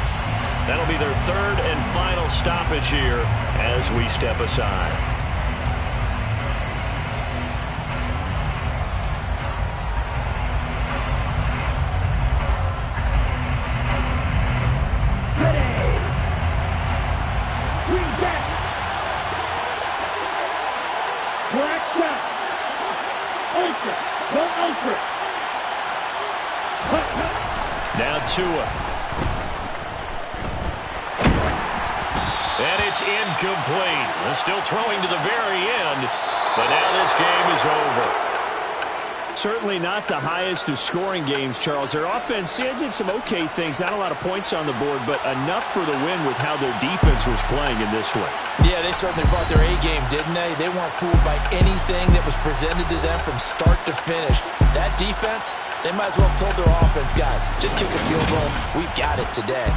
[SPEAKER 7] That'll be their third and final stoppage here as we step aside. Now Tua. And it's incomplete. They're still throwing to the very end, but now this game is over. Certainly not the highest of scoring games, Charles. Their offense did some okay things. Not a lot of points on the board, but enough for the win with how their defense was playing in this one.
[SPEAKER 3] Yeah, they certainly brought their A game, didn't they? They weren't fooled by anything that was presented to them from start to finish. That defense, they might as well have told their offense, guys, just kick a field goal. We've got it today.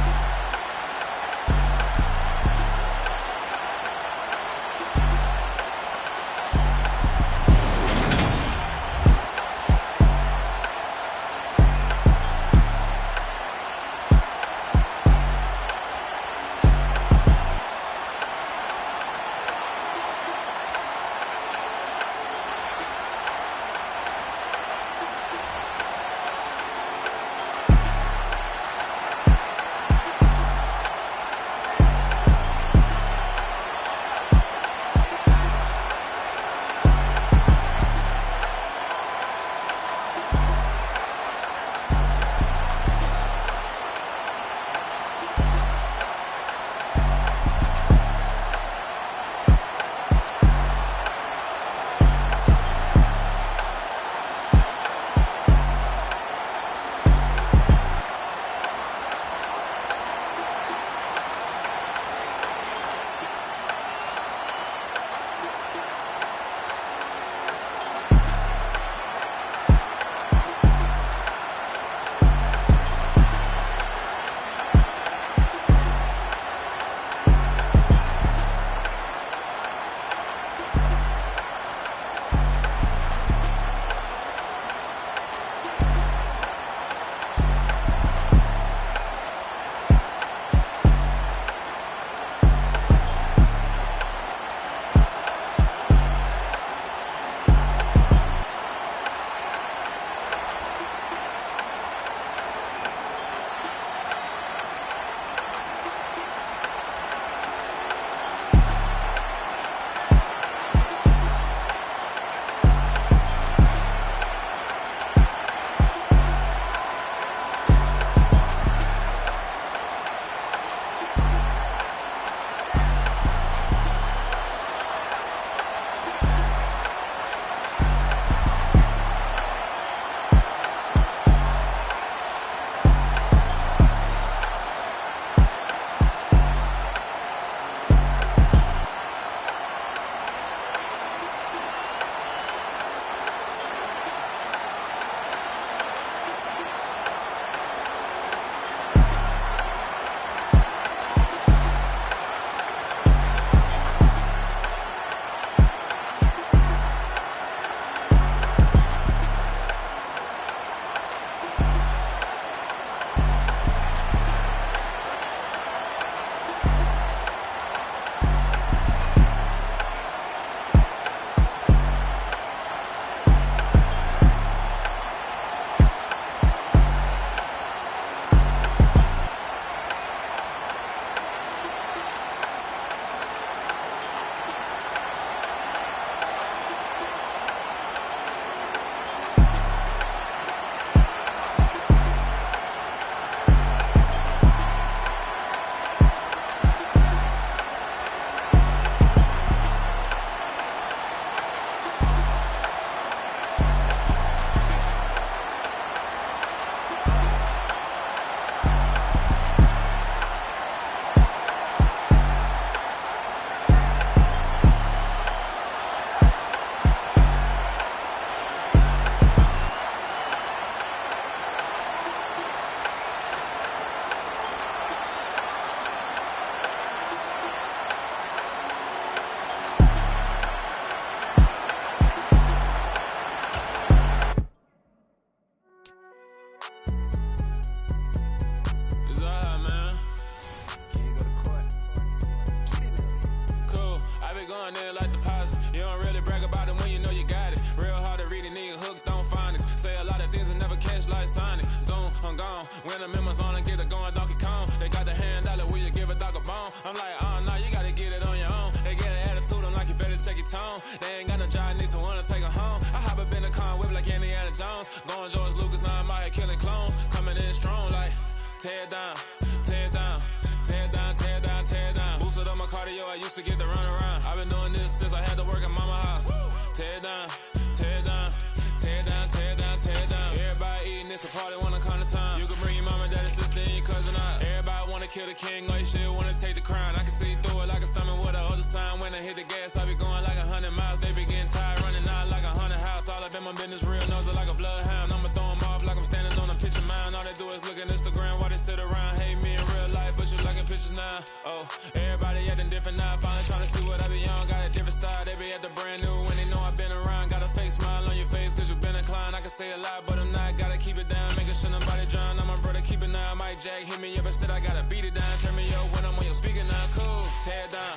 [SPEAKER 8] going in like deposit. You don't really brag about it when you know you got it. Real hard to read it, nigga hooked on phonics. Say a lot of things and never catch like Sonic. Zoom, I'm gone. When the members on and get it going Donkey Kong. They got the $100, will you give a dog a bone? I'm like, oh no, you gotta get it on your own. They get an attitude, I'm like, you better check your tone. They ain't got no job, need someone to take her home. I hop up in the car and whip like Indiana Jones. Going George Lucas, now I'm out here killing clones. Coming in strong like, tear down, tear down. Tear down, tear down, tear down. Boosted up my cardio, I used to get to run around. I've been doing this since I had to work at mama house. Tear down, tear down, tear down, tear down, tear down. Everybody eating this a party when I come to time. You can bring your mama, daddy, sister, and your cousin out. Everybody wanna kill the king, or you shit wanna take the crown. I can see through it like a stomach with a other sign. When I hit the gas, I be going like 100 miles. They be getting tired, running out like 100 house. All up in my business, real nose like a bloodhound. I'ma throw 'em off like I'm standing on a picture mound. All they do is look at Instagram while they sit around. Hate me in real life, but you liking pictures now. Oh, everybody acting different now. Finally trying to see what I be on. Got a different style, they be at the brand new when they know I've been around. Got a fake smile on your face cause you been inclined. I can say a lot, but I'm not. Gotta keep it down, making sure nobody drown. I'm my brother, keep it now. Mike Jack hit me up and said I gotta beat it down. Turn me up when I'm on your speaker now. Cool, tear down,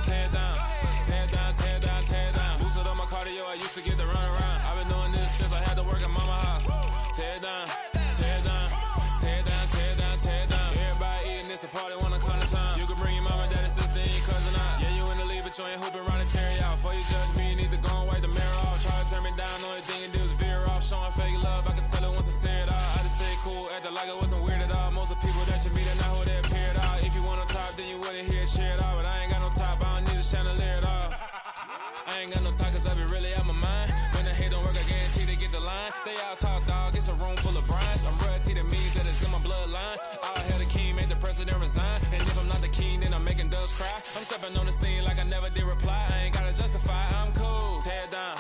[SPEAKER 8] tear down, tear down, tear down, tear down. Boosted up my cardio, I used to get to run around. I've been doing this since I had to work at mama house. Tear down, tear down, tear down, tear down, tear down. Everybody eating this a party when I come to time. You can bring your mama, daddy, sister, and your cousin out. Yeah, you in the lead, but you ain't hooping around and tear you out. Before you judge me, you need to go and wipe the mirror off. Try to turn me down, only thing you do is veer off. Showing fake love, I can tell it once I see it all. I just stay cool, acting like I wasn't weird at all. Most of the people that you meet are not who they appear at all. If you want on top, then you wouldn't hear it cheer at all. But I ain't got no top, I don't need a chandelier at all. I ain't got no talk cause I be really out my mind. When the hate don't work, I guarantee they get the line. They all talk, dog, it's a room full of brines. I'm royalty, that means that it's in my bloodline. All hail the king, made the president resign. And if I'm not the king, then I'm making doves cry. I'm stepping on the scene like I never did reply. I ain't gotta justify, I'm cool. Tear down,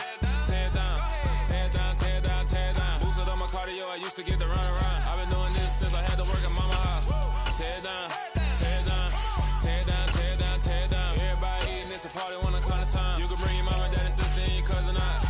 [SPEAKER 8] tear down, tear down, tear down, tear down. Boosted up my cardio, I used to get to run around. I've been doing this since I had to work at mama house. Tear down, tear down, tear down, tear down, tear down. Everybody eating this a party when I come to time. You can bring your mama, daddy, sister, and your cousin out.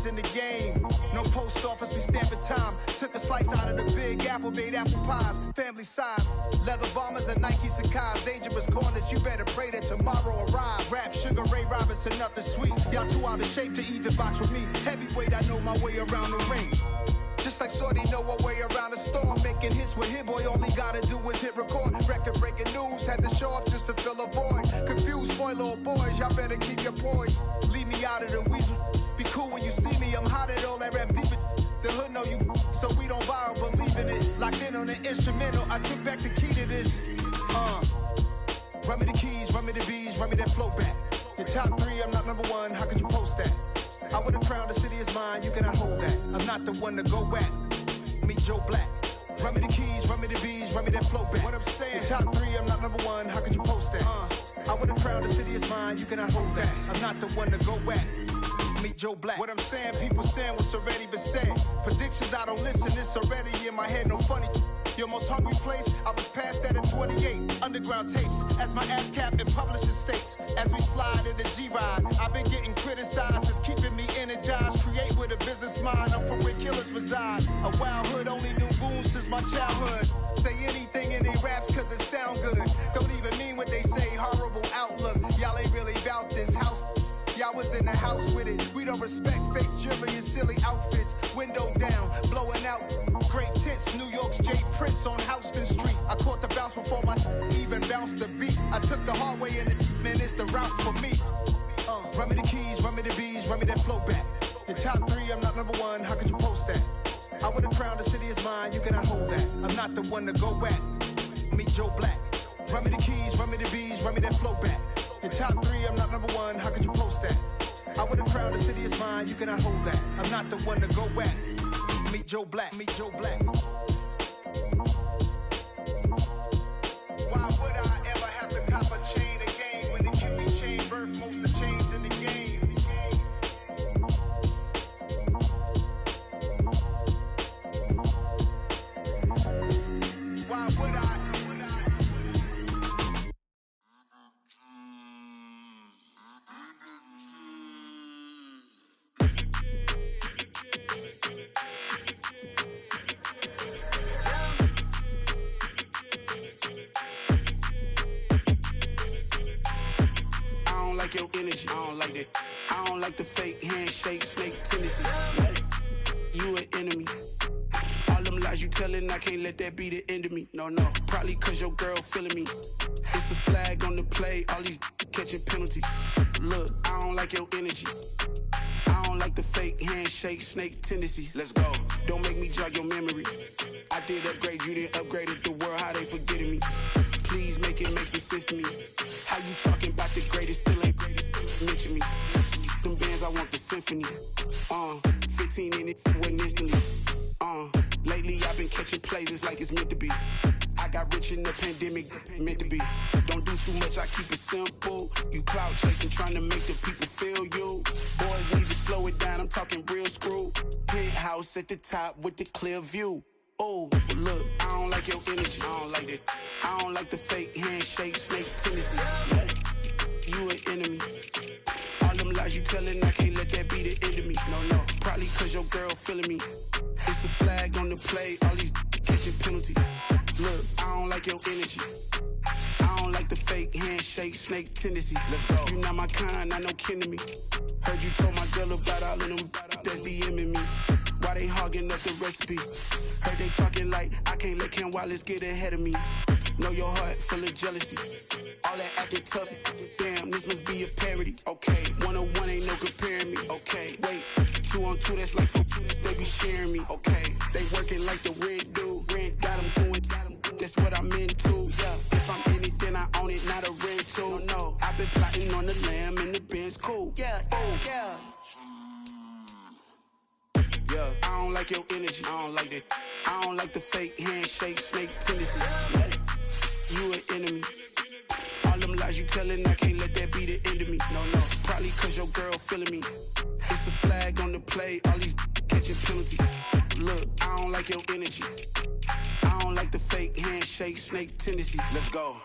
[SPEAKER 9] In the game, no post office, we stamping time. Took a slice out of the big apple, made apple pies, family size, leather bombers and Nike Sacai's. Dangerous corners, you better pray that tomorrow arrive. Rap, Sugar Ray Robinson, nothing sweet. Y'all too out of shape to even box with me. Heavyweight, I know my way around the ring. Just like Shorty know her way around the storm. Making hits with Hit Boy, all he gotta do is hit record. Record breaking news, had to show up just to fill a void. Confused boy, little boys, y'all better keep your poise. Leave me out of the weasel. Be cool when you see me, I'm hot at all that rap deep. The hood know you, so we don't borrow, believe in it. Locked in on the instrumental, I took back the key to this. Run me the keys, run me the bees, run me that flow back. Your top 3, I'm not number 1, how could you post that? I would've crowned the city is mine, you cannot hold that. I'm not the one to go back. Meet Joe Black. Run me the keys, run me the bees, run me that flow back. What I'm saying, your top 3, I'm not number 1, how could you post that? I would've crowned the city is mine, you cannot hold that. I'm not the one to go back. Meet Joe Black. What I'm saying, people saying what's already been said. Predictions, I don't listen, it's already in my head, no funny. Your most hungry place, I was past that at 28. Underground tapes, as my ass cap in publishing states. As we slide in the G-Ride, I've been getting criticized, it's keeping me energized. Create with a business mind, I'm from where killers reside. A wild hood, only knew goons since my childhood. Say anything in they raps cause it sound good. Don't even mean what they say, horrible outlook. Y'all ain't really about this house. Y'all I was in the house with it. We don't respect fake jewelry and silly outfits. Window down, blowing out great tits. New York's J. Prince on Houston Street. I caught the bounce before my even bounced the beat. I took the hard way and man, it's the route for me. Run me the keys, run me the bees, run me that flow back. Your top 3, I'm not number 1, how could you post that? I would've crowned the city is mine, you cannot hold that. I'm not the one to go back. Meet Joe Black. Run me the keys, run me the bees, run me that flow back. Your top 3, I'm not number 1, how could you post that? I would've crowned the city is mine, you cannot hold that. I'm not the one to go back. Meet Joe Black, meet Joe Black. Why would I ever have to cop a chain again when the Kimmy chain birth most of chains in the game? Why would I?
[SPEAKER 10] Your energy, I don't like that. I don't like the fake handshake, snake tendency. You an enemy. All them lies you telling, I can't let that be the end of me. No, probably cause your girl feeling me. It's a flag on the play, all these catching penalties. Look, I don't like your energy. I don't like the fake handshake, snake tendency. Let's go. Don't make me jog your memory. I did upgrade, you didn't upgrade it. The world, how they forgetting me. Please make some sense to me. How you talking about the greatest, still ain't greatest? Mention me. Them bands, I want the symphony. 15 in it, wasn't instantly. Lately I've been catching plays, it's like it's meant to be. I got rich in the pandemic, meant to be. Don't do too much, I keep it simple. You clout chasing, trying to make the people feel you. Boys need to slow it down, I'm talking real screw. Penthouse at the top with the clear view. Oh, look, I don't like your energy, I don't like that. I don't like the fake handshake, snake tendency. You an enemy. All them lies you telling, I can't let that be the end of me. No, probably cause your girl feeling me. It's a flag on the play, all these catching penalties. Look, I don't like your energy. I don't like the fake handshake, snake tendency. Let's go. You not my kind, I know kin to me. Heard you told my girl about all of them that's DMing me. Why they hogging up the recipe? Heard they talking like I can't let Ken Wallace get ahead of me. Know your heart full of jealousy. All that acting tough, damn, this must be a parody. Okay, 101 ain't no comparing me. Okay, wait, 2 on 2, that's like 4 they be sharing me. Okay, they working like the red dude. Red got them going, that's what I'm into. Yeah, if I'm in it, then I own it, not a rental. No, I've been plotting on the lamb and the Benz cool. Yeah, oh, yeah. Yeah, I don't like your energy, I don't like that. I don't like the fake handshake, snake tendency. You an enemy. All them lies you telling, I can't let that be the end of me. No, probably cause your girl feeling me. It's a flag on the play, all these catching penalties. Look, I don't like your energy. I don't like the fake handshake, snake tendency. Let's go.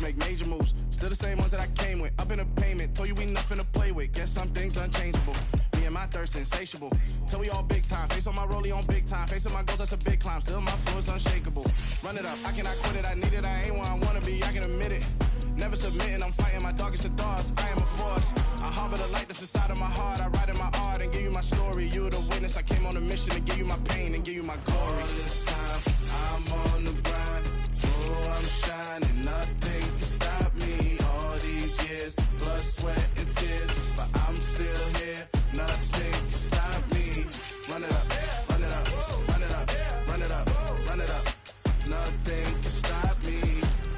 [SPEAKER 10] Make major moves, still the same ones that I came with. Up in a payment, told you we nothing to play with. Guess some things unchangeable. Me and my thirst insatiable. Till we all big time. Face on my rollie on big time. Facing my goals, that's a big climb. Still my flow is unshakable. Run it up, I cannot quit it. I need it, I ain't where I wanna be. I can admit it. Never submitting, I'm fighting my darkest of thoughts. I am a force. I harbor the light that's inside of my heart. I write in my art and give you my story. You the witness. I came on a mission to give you my pain and give you my glory. All this time, I'm on the grind. Oh, I'm shining. Nothing can stop me. All these years, blood, sweat, and tears. But I'm still here. Nothing can stop me. Run it up, run it up, run it up, run it up, run it up. Nothing can stop me.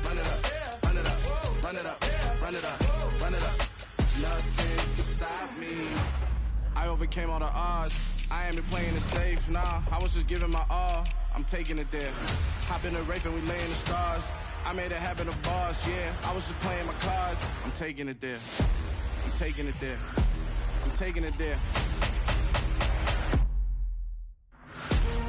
[SPEAKER 10] Run it up, run it up, run it up, run it up, run it up. Nothing can stop me. I overcame all the odds. I ain't been playing it safe, nah. I was just giving my all. I'm taking it there. Hop in the Wraith and we lay in the stars. I made it happen to boss, yeah. I was just playing my cards. I'm taking it there. I'm taking it there.
[SPEAKER 9] I'm taking it there.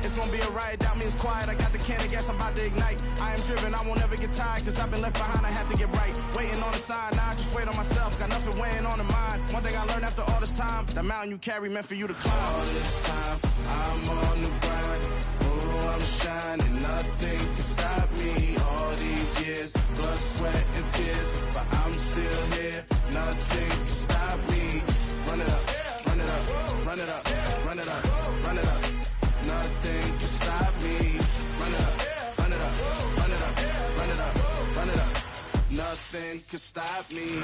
[SPEAKER 9] It's gonna be a riot, doubt me, it's quiet. I got the can of gas, I'm about to ignite. I am driven, I won't ever get tired, cause I've been left behind, I have to get right. Waiting on the sign, now I just wait on myself. Got nothing weighing on the mind. One thing I learned after all this time, the mountain you carry meant for you to climb. All this time, I'm on the grind. Oh, I'm shining, nothing can stop me. All these years, blood, sweat, and tears, but I'm still here. Nothing can stop me. Run it up, run it up, run it up, run it up, run it up. Nothing can stop me. Run it up, run it up, run it up, run it up, run it up. Nothing can stop me.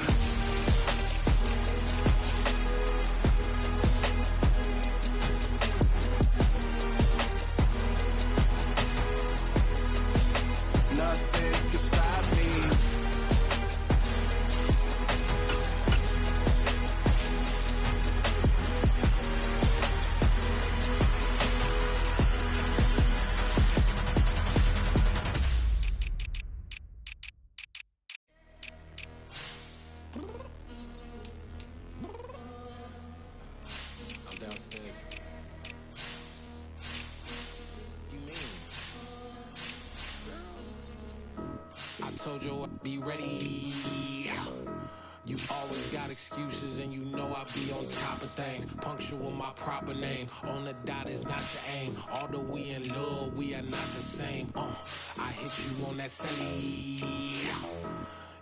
[SPEAKER 9] Nothing can stop me. I'm downstairs. You mean? I told you I'd be ready. You always got excuses and you know I be on top of things. Punctual my proper name. On the dot is not your aim. Although we in love, we are not the same. I hit you on that celly.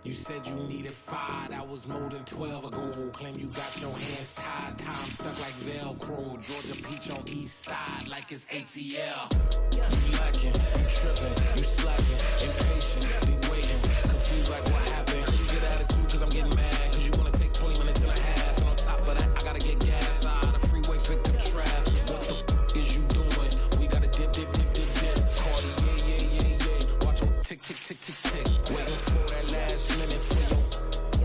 [SPEAKER 9] You said you needed 5, that was more than 12 ago. Claim you got your hands tied, time stuck like Velcro. Georgia Peach on east side like it's ATL. You lacking, you tripping, you slacking, impatient, be waiting, confused like what happened. You get attitude cause I'm getting mad, cause you wanna take 20 minutes and a half. And on top of that, I gotta get gas out the freeway, pick up traffic. What the f is you doing? We gotta dip, dip, dip, dip, dip. Cardi, yeah. Watch your tick, tick, tick, tick, tick. Waiting for that last minute for your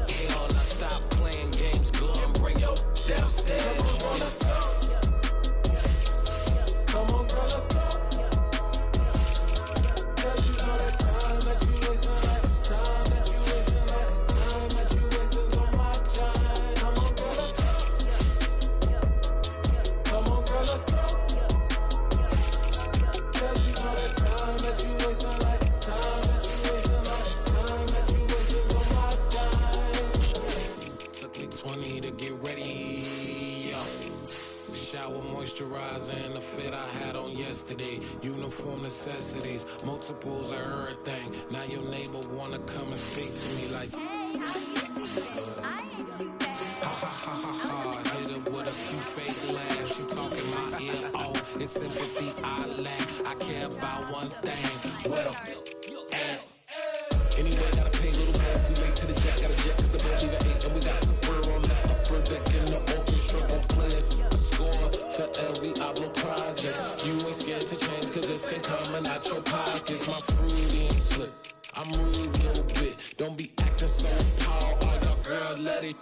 [SPEAKER 9] hell. Now stop playing games, go and bring your downstairs. Come on, girl, let's go. Come on, girl, let's go. Cause you know that time that you wasting, like time that you wasting, like time that you wasting on my time. Come on, girl, let's go. Come on, girl, let's go. Cause you know that time that you wasting, like time that you wasting, like time that you wasting on my time. Took me 20 to get ready. Shower moisturizer and the fit I had on yesterday. Uniform necessities, multiples of everything. Now your neighbor wanna come and speak to me like,
[SPEAKER 11] hey, how you doing? I ain't too bad.
[SPEAKER 9] ha ha ha ha ha. Hit her with a few fake laughs. She talking my ear off. It's sympathy I lack. I care about one thing. What up? Anyway, gotta pay a little more if we late to the jet. Got a jet cause the bird even ate. And we got some fur on that upper deck in the orchestra. Gon' play a score for every Ablo project. You ain't scared to change cause it's ain't coming out your pockets. My fruity and slip. I'm rude a little bit. Don't be acting so power. All y'all girl, let it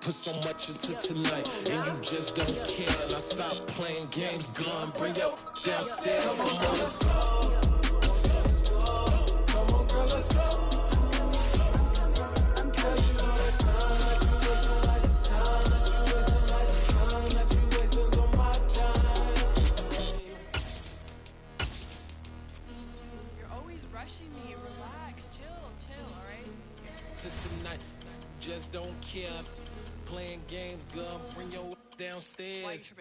[SPEAKER 9] put so much into tonight. And you just don't care. Now stop playing games. Gun, bring your downstairs. Come on, let's go. Come on, girl, let's go. Tonight, just don't care. Playing games, girl, bring your downstairs.